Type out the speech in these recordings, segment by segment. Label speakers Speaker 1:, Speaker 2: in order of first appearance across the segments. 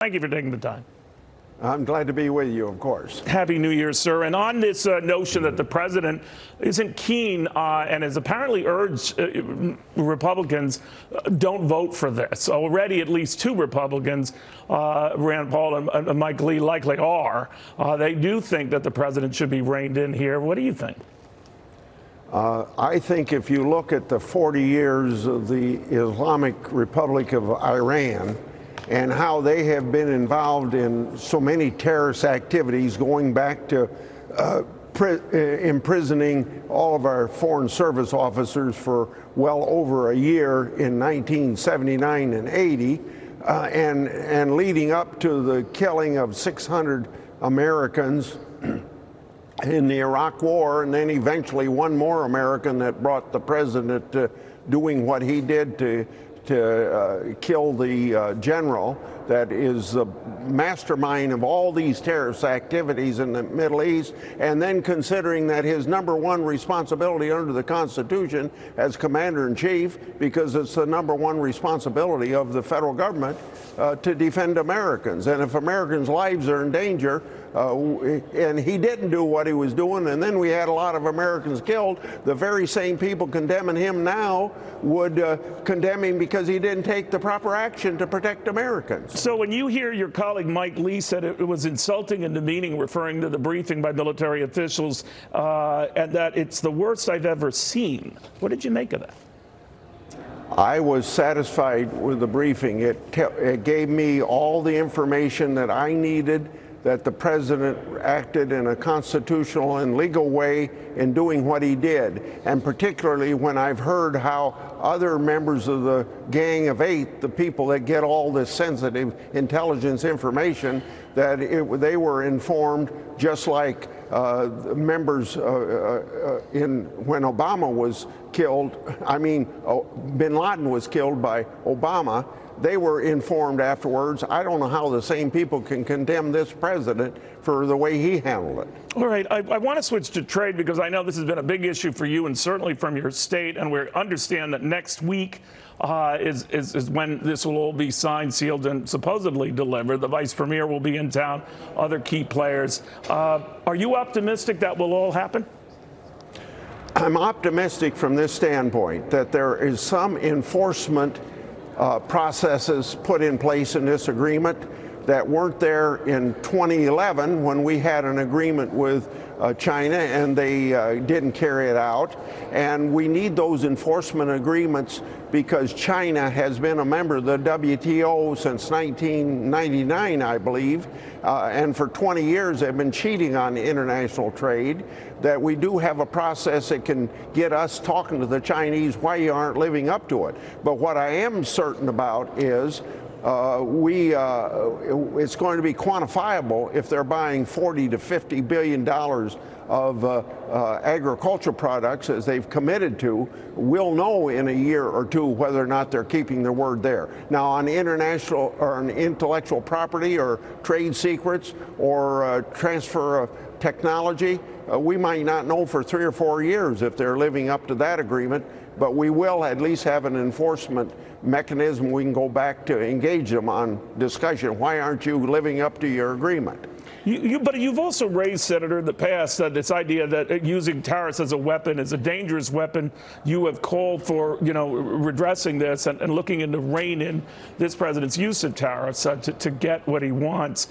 Speaker 1: Thank you for taking the time.
Speaker 2: I'm glad to be with you, of course.
Speaker 1: Happy New Year, sir. And on this notion that the president isn't keen and has apparently urged Republicans don't vote for this. Already at least two Republicans, Rand Paul and Mike Lee, likely are. They do think that the president should be reined in here. What do you think?
Speaker 2: I think if you look at the 40 years of the Islamic Republic of Iran, and how they have been involved in so many terrorist activities, going back to imprisoning all of our Foreign Service officers for well over a year in 1979 and 80, and leading up to the killing of 600 Americans in the Iraq War, and then eventually one more American that brought the president to doing what he did to kill the general that is the mastermind of all these terrorist activities in the Middle East, and then considering that his #1 responsibility under the Constitution as Commander-in-Chief, because it's the #1 responsibility of the federal government to defend Americans. And if Americans' lives are in danger, and he didn't do what he was doing, and then we had a lot of Americans killed, the very same people condemning him now would condemn him because he didn't take the proper action to protect Americans.
Speaker 1: So when you hear your colleague Mike Lee said it was insulting and demeaning, referring to the briefing by military officials, and that it's the worst I've ever seen, what did you make of that?
Speaker 2: I was satisfied with the briefing. It gave me all the information that I needed, that the president acted in a constitutional and legal way in doing what he did. And particularly when I've heard how other members of the Gang of Eight, the people that get all this sensitive intelligence information, that they were informed just like members when Obama was killed, bin Laden was killed by Obama. They were informed afterwards. I don't know how the same people can condemn this president for the way he handled it.
Speaker 1: All right, I want to switch to trade because I know this has been a big issue for you and certainly from your state, and we understand that next week is when this will all be signed, sealed, and supposedly delivered. The vice premier will be in town, other key players. Are you optimistic that will all happen?
Speaker 2: I'm optimistic from this standpoint that there is some enforcement processes put in place in this agreement that weren't there in 2011 when we had an agreement with China and they didn't carry it out. And we need those enforcement agreements because China has been a member of the WTO since 1999, I believe, and for 20 years they've been cheating on international trade. That we do have a process that can get us talking to the Chinese why you aren't living up to it. But what I am certain about is it's going to be quantifiable if they're buying $40 to $50 billion of agricultural products, as they've committed to. We'll know in a year or two whether or not they're keeping their word there. Now, on international or on intellectual property or trade secrets or transfer of technology, we might not know for 3 or 4 years if they're living up to that agreement, but we will at least have an enforcement mechanism. We can go back to engage them on discussion. Why aren't you living up to your agreement?
Speaker 1: But you've also raised, Senator, in the past this idea that using tariffs as a weapon is a dangerous weapon. You have called for, redressing this and looking into rein in this president's use of tariffs to get what he wants.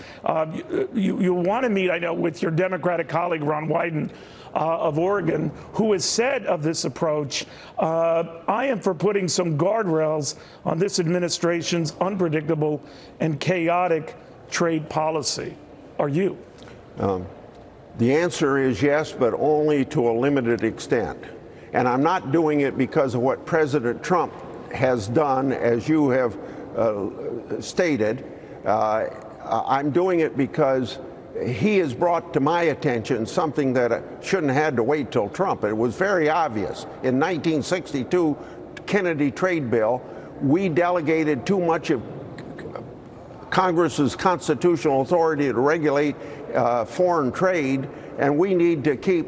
Speaker 1: You want to meet, I know, with your Democratic colleague, Ron Wyden, of Oregon, who has said of this approach, I am for putting some guardrails on this administration's unpredictable and chaotic trade policy. Are you?
Speaker 2: The answer is yes, but only to a limited extent. And I'm not doing it because of what President Trump has done, as you have stated. I'm doing it because he has brought to my attention something that shouldn't have had to wait till Trump. It was very obvious. In 1962, Kennedy trade bill, we delegated too much of Congress's constitutional authority to regulate foreign trade, and we need to keep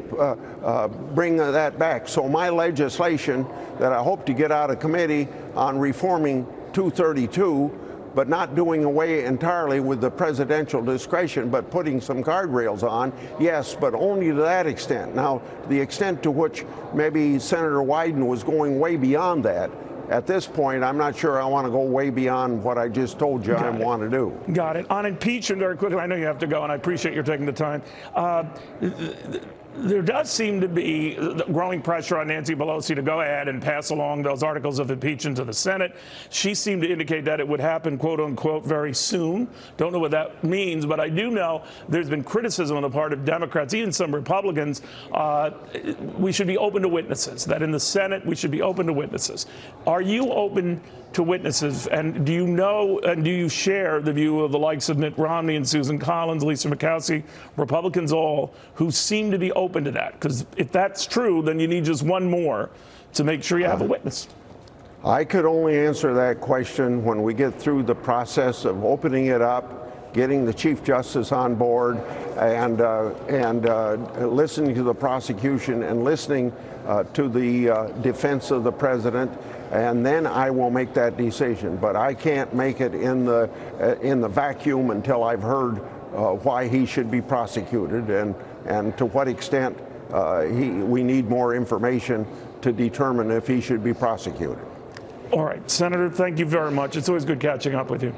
Speaker 2: bring that back. So my legislation that I hope to get out of committee on reforming 232 but not doing away entirely with the presidential discretion, but putting some guardrails on, yes, but only to that extent. Now, the extent to which maybe Senator Wyden was going way beyond that, at this point, I'm not sure I want to go way beyond what I just told you I want to do.
Speaker 1: Got it. On impeachment, very quickly, I know you have to go, and I appreciate your taking the time. There does seem to be growing pressure on Nancy Pelosi to go ahead and pass along those articles of impeachment to the Senate. She seemed to indicate that it would happen, quote unquote, very soon. Don't know what that means, but I do know there's been criticism on the part of Democrats, even some Republicans. We should be open to witnesses, that in the Senate we should be open to witnesses. Are you open to witnesses? And do you know and do you share the view of the likes of Mitt Romney and Susan Collins, Lisa Murkowski, Republicans all, who seem to be open to that? Because if that's true, then you need just one more to make sure you have a witness.
Speaker 2: I could only answer that question when we get through the process of opening it up, getting the Chief Justice on board, and listening to the prosecution and listening to the defense of the president, and then I will make that decision. But I can't make it in the vacuum until I've heard why he should be prosecuted and to what extent we need more information to determine if he should be prosecuted.
Speaker 1: All right, Senator, thank you very much. It's always good catching up with you.